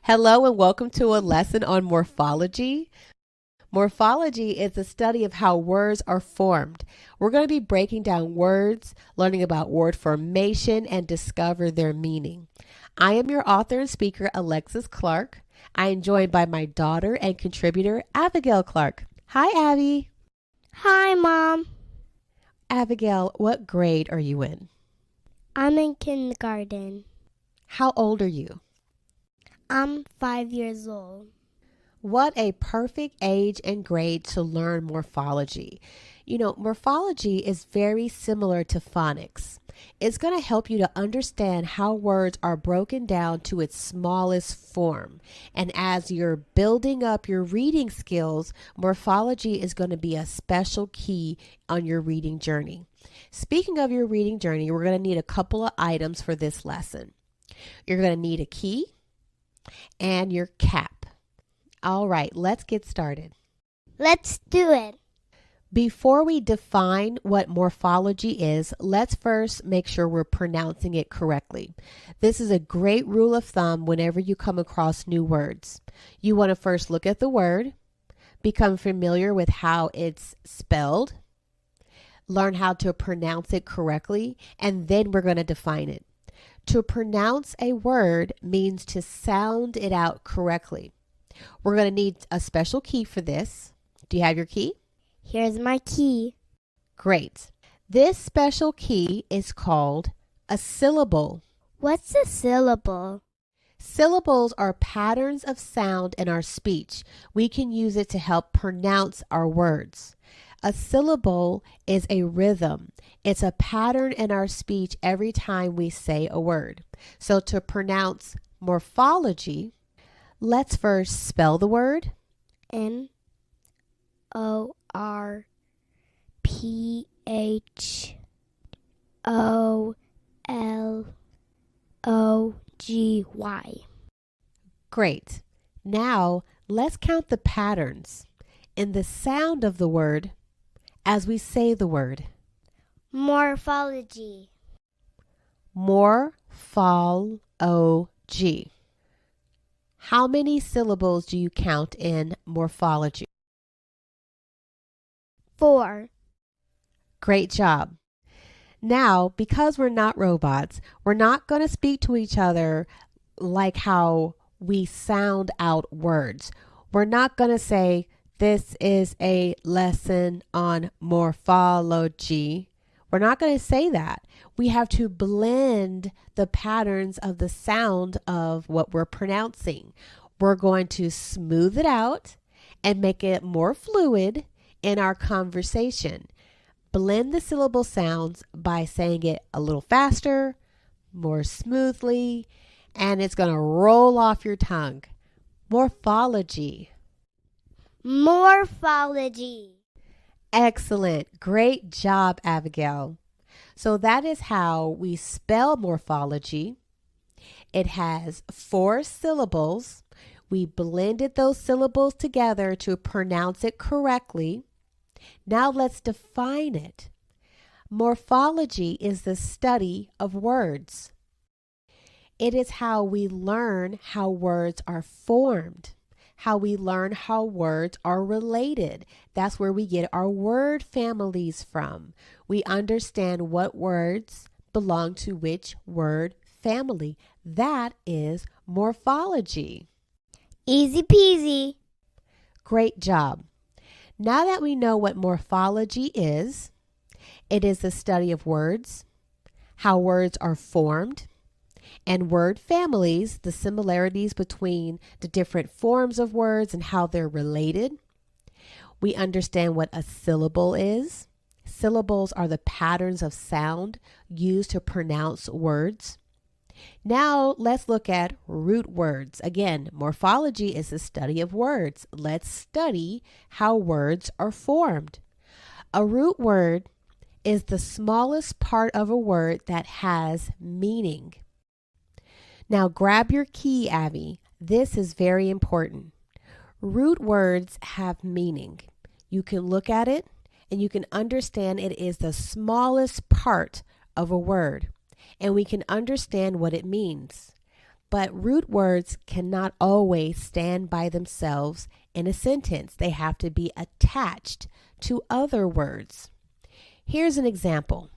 Hello and welcome to a lesson on morphology. Morphology is the study of how words are formed. We're going to be breaking down words, learning about word formation, and discover their meaning. I am your author and speaker, Alexis Clark. I am joined by my daughter and contributor, Abigail Clark. Hi, Abby. Hi, Mom. Abigail, what grade are you in? I'm in kindergarten. How old are you? I'm 5 years old. What a perfect age and grade to learn morphology. Morphology is very similar to phonics. It's going to help you to understand how words are broken down to its smallest form. And as you're building up your reading skills, morphology is going to be a special key on your reading journey. Speaking of your reading journey, we're going to need a couple of items for this lesson. You're going to need a key and your cap. All right, let's get started. Let's do it. Before we define what morphology is, let's first make sure we're pronouncing it correctly. This is a great rule of thumb whenever you come across new words. You want to first look at the word, become familiar with how it's spelled, learn how to pronounce it correctly, and then we're going to define it. To pronounce a word means to sound it out correctly. We're going to need a special key for this. Do you have your key? Here's my key. Great. This special key is called a syllable. What's a syllable? Syllables are patterns of sound in our speech. We can use it to help pronounce our words. A syllable is a rhythm. It's a pattern in our speech every time we say a word. So to pronounce morphology, let's first spell the word. Morphology. Great. Now let's count the patterns in the sound of the word as we say the word. Morphology. Morphology. How many syllables do you count in morphology? 4. Great job. Now, because we're not robots, we're not going to speak to each other like how we sound out words. We're not going to say, this is a lesson on morphology. We're not going to say that. We have to blend the patterns of the sound of what we're pronouncing. We're going to smooth it out and make it more fluid in our conversation. Blend the syllable sounds by saying it a little faster, more smoothly, and it's going to roll off your tongue. Morphology. Morphology. Excellent. Great job, Abigail. So that is how we spell morphology. It has 4 syllables. We blended those syllables together to pronounce it correctly. Now let's define it. Morphology is the study of words. It is how we learn how words are formed, how we learn how words are related. That's where we get our word families from. We understand what words belong to which word family. That is morphology. Easy peasy. Great job. Now that we know what morphology is, it is the study of words, how words are formed, and word families, the similarities between the different forms of words and how they're related. We understand what a syllable is. Syllables are the patterns of sound used to pronounce words. Now let's look at root words. Again, morphology is the study of words. Let's study how words are formed. A root word is the smallest part of a word that has meaning. Now grab your key, Abby. This is very important. Root words have meaning. You can look at it and you can understand it is the smallest part of a word, and we can understand what it means. But root words cannot always stand by themselves in a sentence. They have to be attached to other words. Here's an example.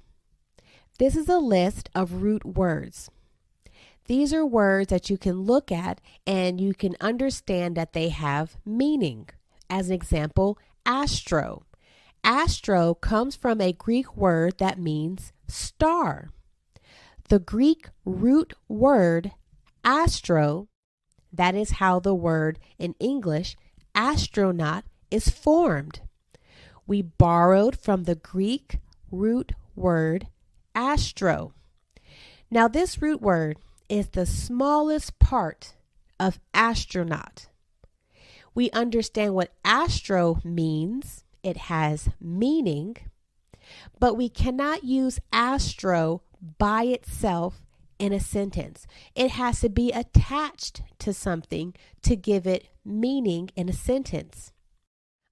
This is a list of root words. These are words that you can look at and you can understand that they have meaning. As an example, astro. Astro comes from a Greek word that means star. The Greek root word astro, that is how the word in English astronaut is formed. We borrowed from the Greek root word astro. Now this root word is the smallest part of astronaut. We understand what astro means. It has meaning, but we cannot use astro by itself in a sentence. It has to be attached to something to give it meaning in a sentence.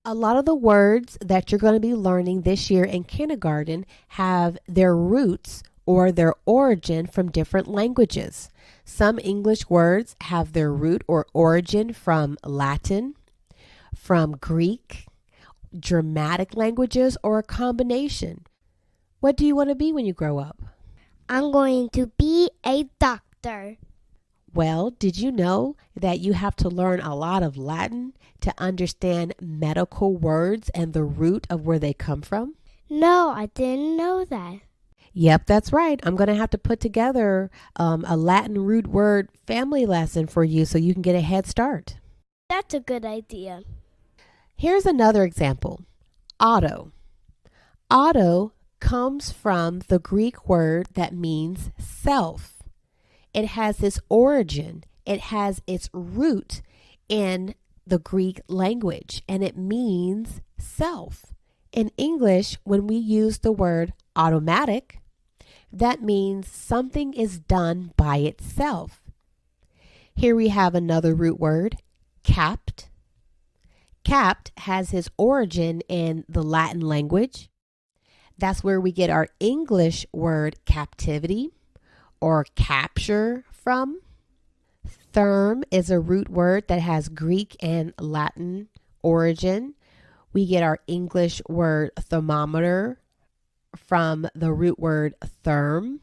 A lot of the words that you're going to be learning this year in kindergarten have their roots or their origin from different languages. Some English words have their root or origin from Latin, from Greek, Germanic languages, or a combination. What do you want to be when you grow up? I'm going to be a doctor. Well, did you know that you have to learn a lot of Latin to understand medical words and the root of where they come from? No, I didn't know that. Yep, that's right. I'm going to have to put together a Latin root word family lesson for you so you can get a head start. That's a good idea. Here's another example. Auto. Auto comes from the Greek word that means self. It has its origin. It has its root in the Greek language, and it means self. In English, when we use the word automatic, that means something is done by itself. Here we have another root word, capt. Capt has its origin in the Latin language. That's where we get our English word captivity or capture from. Therm is a root word that has Greek and Latin origin. We get our English word thermometer from the root word therm.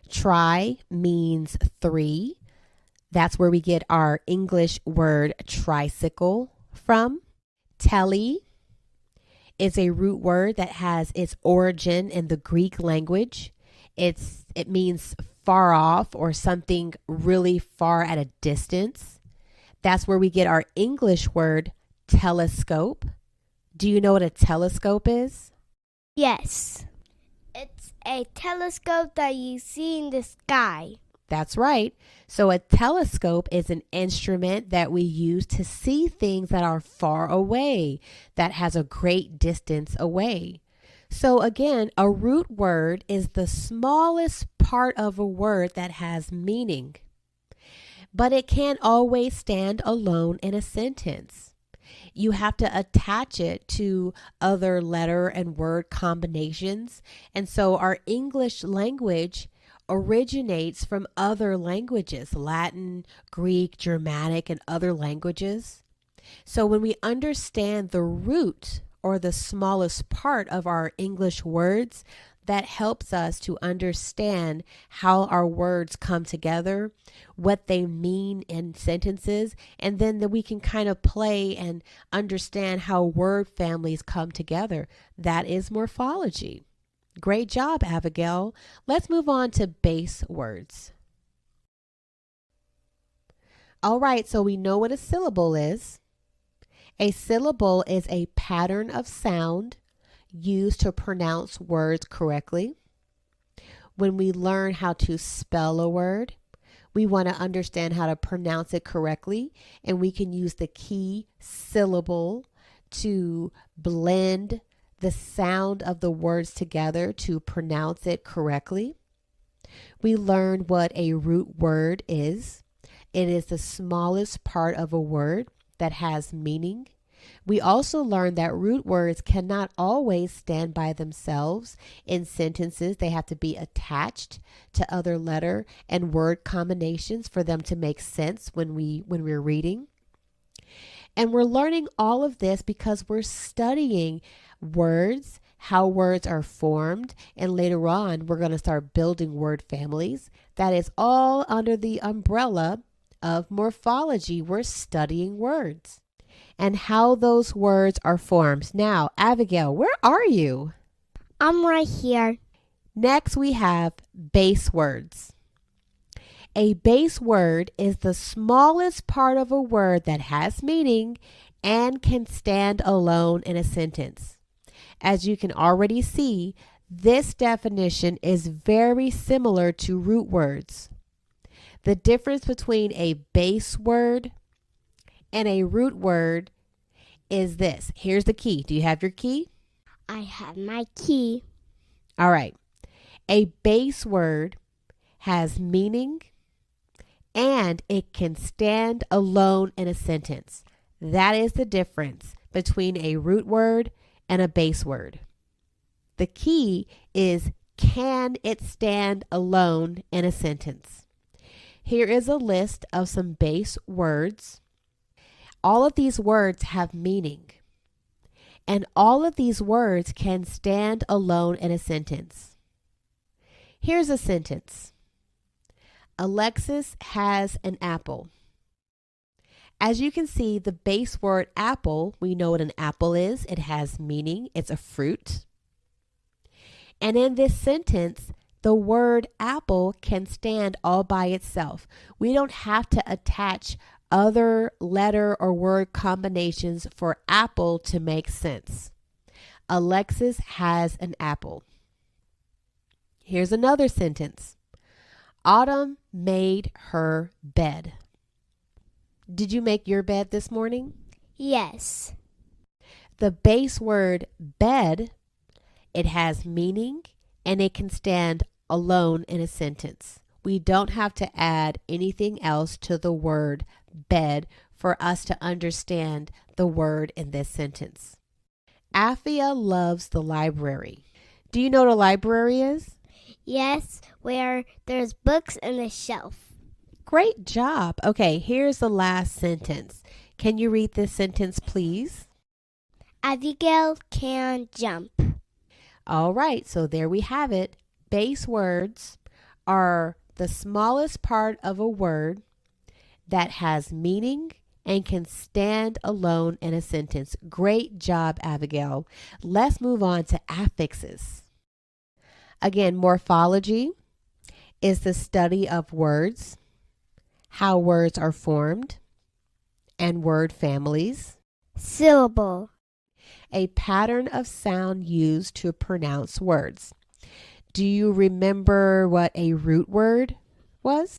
Tri means three. That's where we get our English word tricycle from. Tele is a root word that has its origin in the Greek language. It means far off or something really far at a distance. That's where we get our English word telescope. Do you know what a telescope is? Yes. It's a telescope that you see in the sky. That's right. So a telescope is an instrument that we use to see things that are far away, that has a great distance away. So again, a root word is the smallest part of a word that has meaning, but it can't always stand alone in a sentence. You have to attach it to other letter and word combinations. And so our English language originates from other languages, Latin, Greek, Germanic, and other languages. So when we understand the root or the smallest part of our English words, that helps us to understand how our words come together, what they mean in sentences, and then that we can kind of play and understand how word families come together. That is morphology. Great job, Abigail. Let's move on to base words. All right, so we know what a syllable is. A syllable is a pattern of sound used to pronounce words correctly. When we learn how to spell a word, we want to understand how to pronounce it correctly, and we can use the key syllable to blend the sound of the words together to pronounce it correctly. We learned what a root word is. It is the smallest part of a word that has meaning. We also learned that root words cannot always stand by themselves in sentences. They have to be attached to other letter and word combinations for them to make sense when we're reading. And we're learning all of this because we're studying words, how words are formed, and later on we're going to start building word families. That is all under the umbrella of morphology. We're studying words and how those words are formed. Now, Abigail, where are you? I'm right here. Next, we have base words. A base word is the smallest part of a word that has meaning and can stand alone in a sentence. As you can already see, this definition is very similar to root words. The difference between a base word and a root word is this. Here's the key. Do you have your key? I have my key. All right. A base word has meaning and it can stand alone in a sentence. That is the difference between a root word and a base word. The key is, can it stand alone in a sentence? Here is a list of some base words. All of these words have meaning, and all of these words can stand alone in a sentence. Here's a sentence. Alexis has an apple. As you can see, the base word apple, we know what an apple is. It has meaning. It's a fruit. And in this sentence, the word apple can stand all by itself. We don't have to attach other letter or word combinations for apple to make sense. Alexis has an apple. Here's another sentence. Autumn made her bed. Did you make your bed this morning? Yes. The base word bed, it has meaning and it can stand alone in a sentence. We don't have to add anything else to the word bed for us to understand the word in this sentence. Afia loves the library. Do you know what a library is? Yes, where there's books in the shelf. Great job. Okay, here's the last sentence. Can you read this sentence, please? Abigail can jump. All right, so there we have it. Base words are the smallest part of a word that has meaning and can stand alone in a sentence. Great job, Abigail. Let's move on to affixes. Again, morphology is the study of words, how words are formed, and word families. Syllable. A pattern of sound used to pronounce words. Do you remember what a root word was?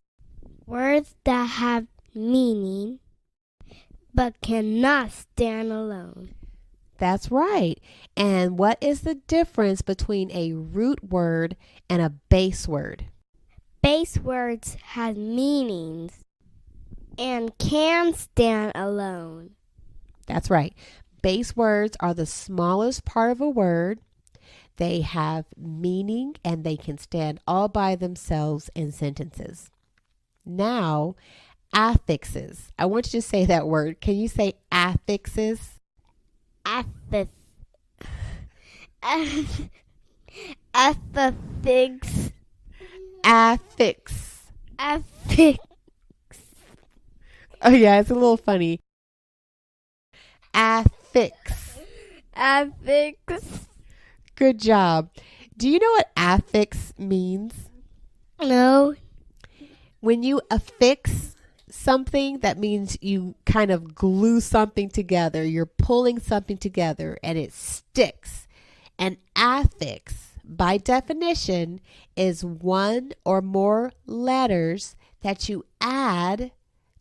Words that have meaning but cannot stand alone. That's right. And what is the difference between a root word and a base word? Base words have meanings and can stand alone. That's right. Base words are the smallest part of a word. They have meaning and they can stand all by themselves in sentences. Now, affixes. I want you to say that word. Can you say affixes? Affix. Affix. Affix. Affix. Oh yeah, it's a little funny. Affix. Affix. Good job. Do you know what affix means? No. When you affix something, that means you kind of glue something together. You're pulling something together and it sticks. An affix, by definition, is one or more letters that you add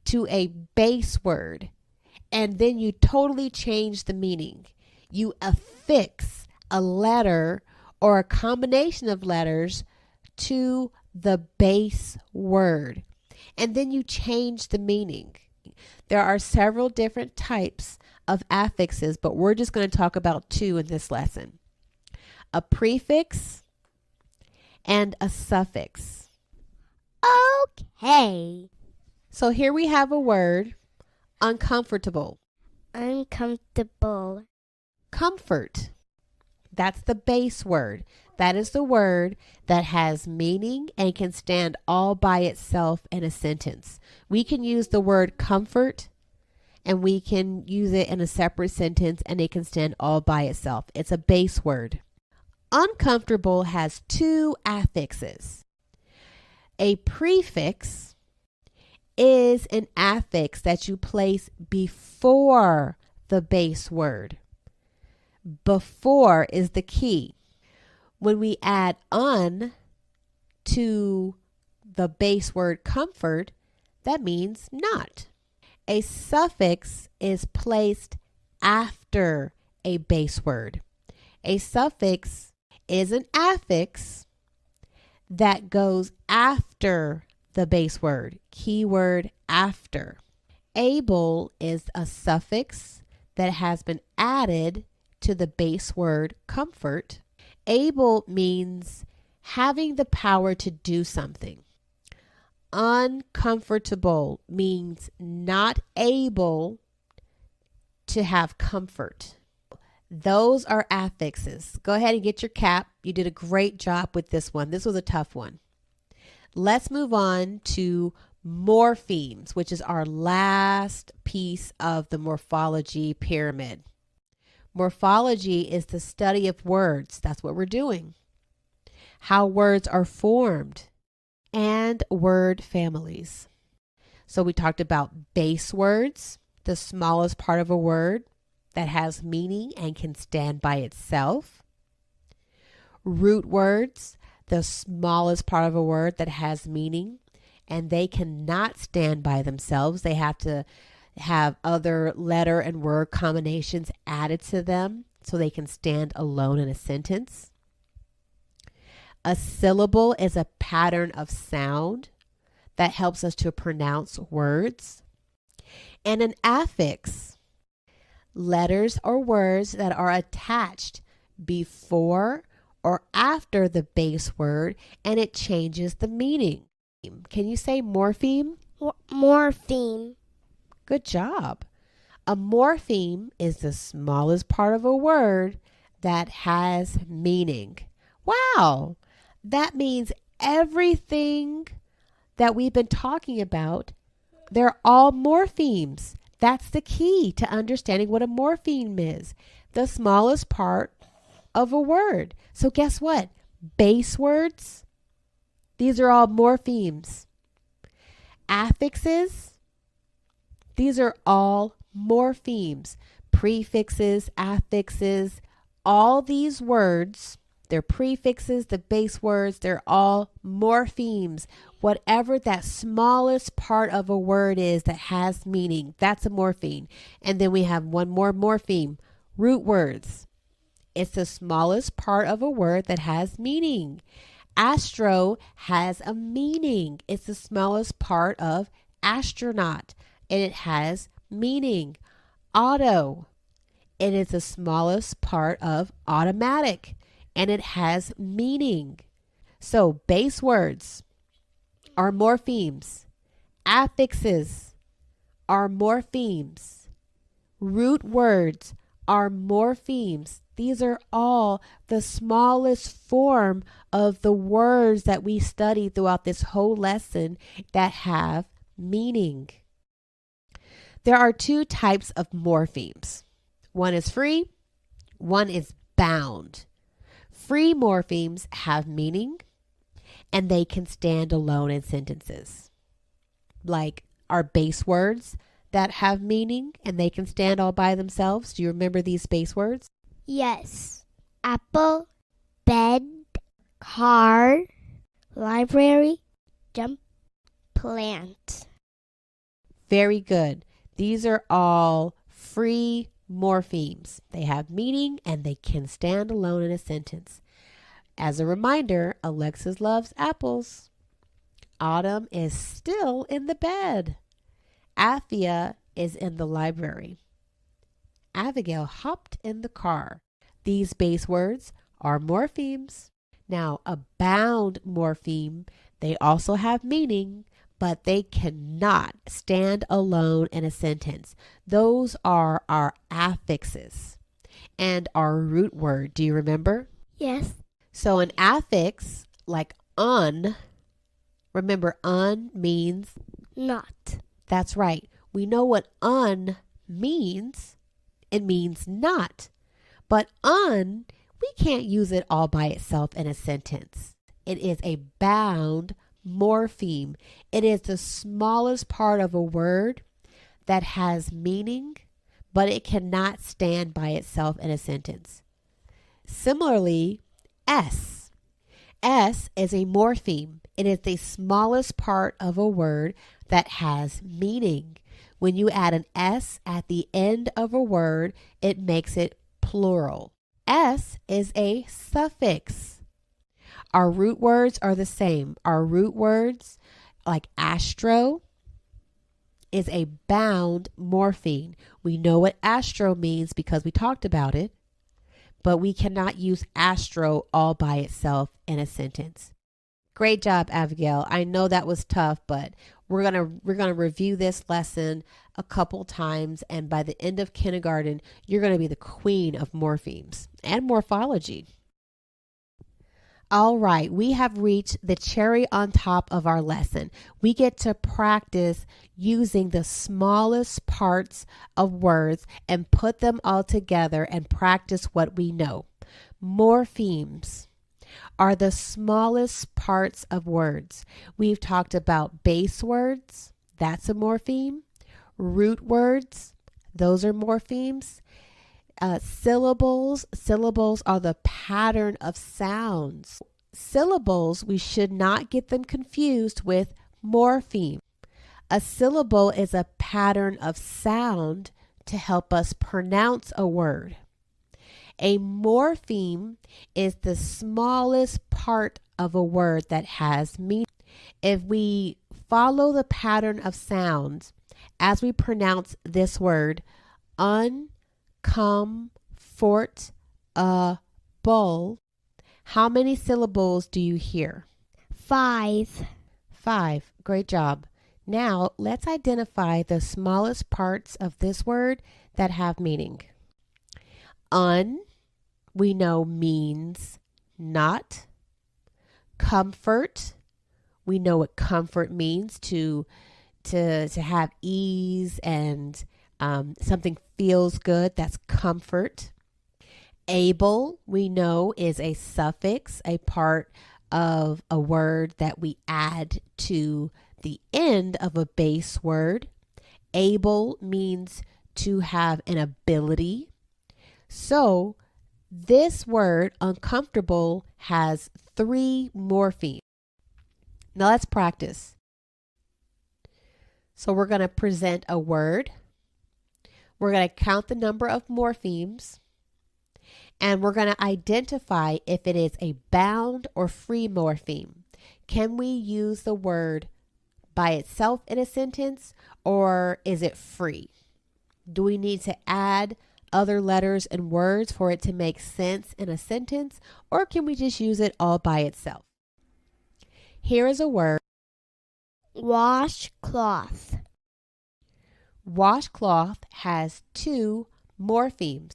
to a base word, and then you totally change the meaning. You affix a letter or a combination of letters to the base word, and then you change the meaning. There are several different types of affixes, but we're just going to talk about two in this lesson. A prefix and a suffix. Okay. So here we have a word, uncomfortable. Uncomfortable. Comfort. That's the base word. That is the word that has meaning and can stand all by itself in a sentence. We can use the word comfort and we can use it in a separate sentence and it can stand all by itself. It's a base word. Uncomfortable has two affixes. A prefix is an affix that you place before the base word. Before is the key. When we add un to the base word comfort, that means not. A suffix is placed after a base word. A suffix is an affix that goes after the base word. Keyword after. Able is a suffix that has been added to the base word comfort. Able means having the power to do something. Uncomfortable means not able to have comfort. Those are affixes. Go ahead and get your cap. You did a great job with this one. This was a tough one. Let's move on to morphemes, which is our last piece of the morphology pyramid. Morphology is the study of words. That's what we're doing. How words are formed and word families. So we talked about base words, the smallest part of a word that has meaning and can stand by itself. Root words, the smallest part of a word that has meaning and they cannot stand by themselves. They have to have other letter and word combinations added to them so they can stand alone in a sentence. A syllable is a pattern of sound that helps us to pronounce words. And an affix, letters or words that are attached before or after the base word and it changes the meaning. Can you say morpheme? Morpheme. Good job. A morpheme is the smallest part of a word that has meaning. Wow. That means everything that we've been talking about, they're all morphemes. That's the key to understanding what a morpheme is. The smallest part of a word. So guess what? Base words, these are all morphemes. Affixes, these are all morphemes. Prefixes, affixes, all these words, they're prefixes, the base words, they're all morphemes. Whatever that smallest part of a word is that has meaning, that's a morpheme. And then we have one more morpheme, root words. It's the smallest part of a word that has meaning. Astro has a meaning. It's the smallest part of astronaut and it has meaning. Auto, it is the smallest part of automatic and it has meaning. So base words are morphemes. Affixes are morphemes. Root words are morphemes. These are all the smallest form of the words that we study throughout this whole lesson that have meaning. There are two types of morphemes. One is free, one is bound. Free morphemes have meaning and they can stand alone in sentences. Like our base words that have meaning and they can stand all by themselves. Do you remember these base words? Yes. Apple, bed, car, library, jump, plant. Very good. These are all free morphemes. They have meaning and they can stand alone in a sentence. As a reminder, Alexis loves apples. Autumn is still in the bed. Athea is in the library. Abigail hopped in the car. These base words are morphemes. Now, a bound morpheme, they also have meaning, but they cannot stand alone in a sentence. Those are our affixes and our root word. Do you remember? Yes. So an affix like un, remember un means Not. That's right. We know what un means. It means not. But un, we can't use it all by itself in a sentence. It is a bound morpheme. It is the smallest part of a word that has meaning, but it cannot stand by itself in a sentence. Similarly, S. S is a morpheme. It is the smallest part of a word that has meaning. When you add an S at the end of a word, it makes it plural. S is a suffix. Our root words are the same. Our root words, like astro, is a bound morpheme. We know what astro means because we talked about it, but we cannot use astro all by itself in a sentence. Great job, Abigail. I know that was tough, but we're gonna review this lesson a couple times, and by the end of kindergarten, you're gonna be the queen of morphemes and morphology. All right, we have reached the cherry on top of our lesson. We get to practice using the smallest parts of words and put them all together and practice what we know. Morphemes are the smallest parts of words. We've talked about base words, that's a morpheme. Root words, those are morphemes. Syllables are the pattern of sounds. Syllables, we should not get them confused with morpheme. A syllable is a pattern of sound to help us pronounce a word. A morpheme is the smallest part of a word that has meaning. If we follow the pattern of sounds as we pronounce this word, uncomfortable, how many syllables do you hear? 5. 5. Great job. Now let's identify the smallest parts of this word that have meaning. Un, we know means not. Comfort, we know what comfort means, to have ease and something feels good. That's comfort. Able, we know, is a suffix, a part of a word that we add to the end of a base word. Able means to have an ability. So this word uncomfortable has 3 morphemes. Now let's practice. So we're going to present a word. We're going to count the number of morphemes. And we're going to identify if it is a bound or free morpheme. Can we use the word by itself in a sentence, or is it free? Do we need to add other letters and words for it to make sense in a sentence, or can we just use it all by itself? Here is a word. Washcloth. Washcloth has 2 morphemes.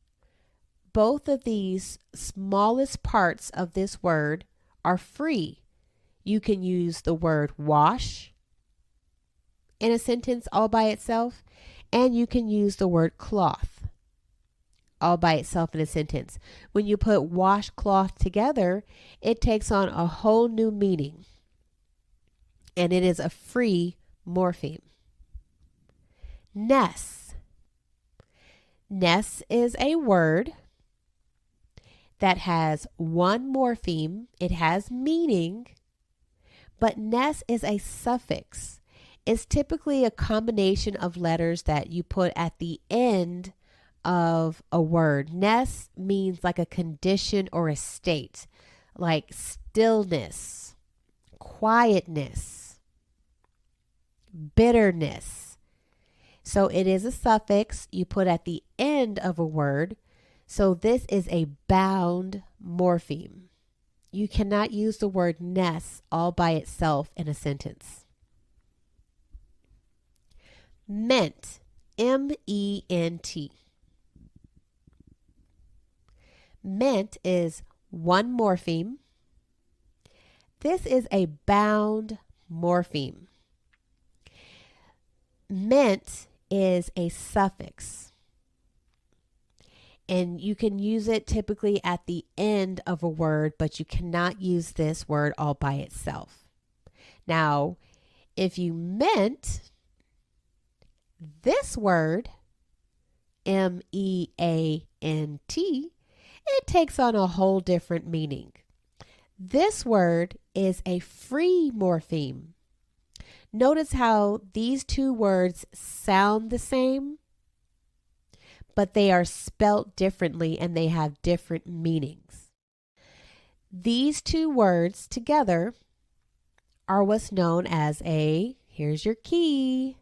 Both of these smallest parts of this word are free. You can use the word wash in a sentence all by itself, and you can use the word cloth all by itself in a sentence. When you put washcloth together, it takes on a whole new meaning, and it is a free morpheme. Ness. Ness is a word that has 1 morpheme. It has meaning, but ness is a suffix. It's typically a combination of letters that you put at the end of a word. Ness means like a condition or a state, like stillness, quietness, bitterness. So it is a suffix you put at the end of a word. So this is a bound morpheme. You cannot use the word nest all by itself in a sentence. Ment, M-E-N-T. Ment is one morpheme. This is a bound morpheme. Ment is a suffix, and you can use it typically at the end of a word, but you cannot use this word all by itself. Now, if you meant this word, M-E-A-N-T, it takes on a whole different meaning. This word is a free morpheme. Notice how these two words sound the same, but they are spelt differently and they have different meanings. These two words together are what's known as a, here's your key,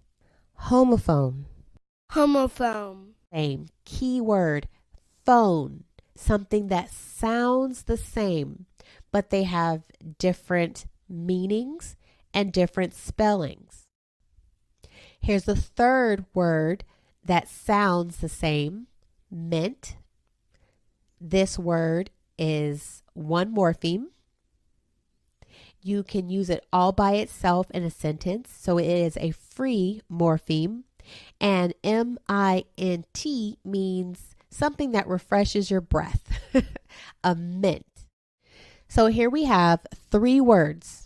homophone. Homophone. Same key word, phone, something that sounds the same, but they have different meanings and different spellings. Here's the third word that sounds the same, ment. This word is one morpheme. You can use it all by itself in a sentence, so it is a free morpheme. And M-I-N-T means something that refreshes your breath, a mint. So here we have three words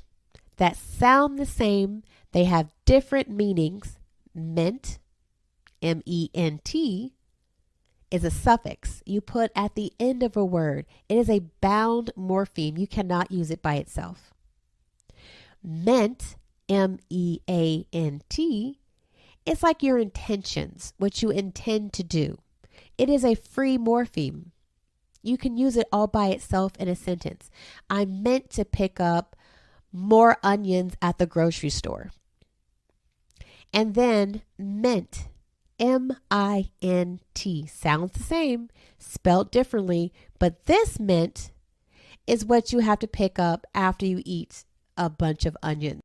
that sound the same. They have different meanings. Ment, M-E-N-T, is a suffix you put at the end of a word. It is a bound morpheme. You cannot use it by itself. Ment, M-E-A-N-T, it's like your intentions, what you intend to do. It is a free morpheme. You can use it all by itself in a sentence. I meant to pick up more onions at the grocery store. And then ment, M-I-N-T, sounds the same, spelled differently, but this ment is what you have to pick up after you eat a bunch of onions.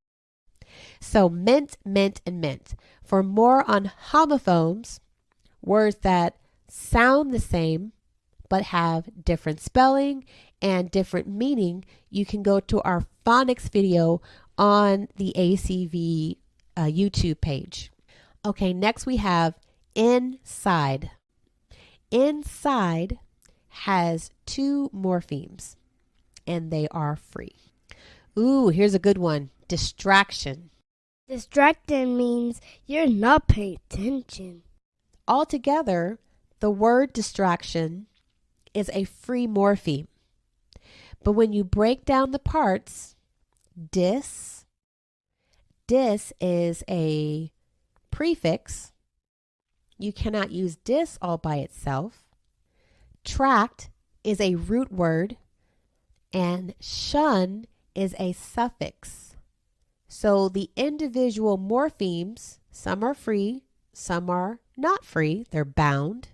So ment, ment, and ment. For more on homophones, words that sound the same but have different spelling and different meaning, you can go to our phonics video on the ACV YouTube page. Okay, next we have inside. Inside has two morphemes, and they are free. Ooh, here's a good one. Distraction. Distracted means you're not paying attention. Altogether, the word distraction is a free morpheme. But when you break down the parts, dis is a prefix. You cannot use dis all by itself. Tract is a root word, and shun is a suffix. So the individual morphemes, some are free, some are not free, they're bound.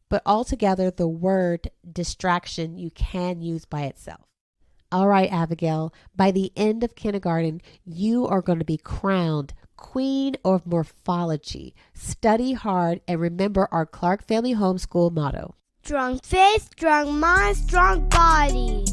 But altogether, the word distraction you can use by itself. All right, Abigail, by the end of kindergarten, you are going to be crowned Queen of Morphology. Study hard and remember our Clark Family Homeschool motto. Strong faith, strong mind, strong body.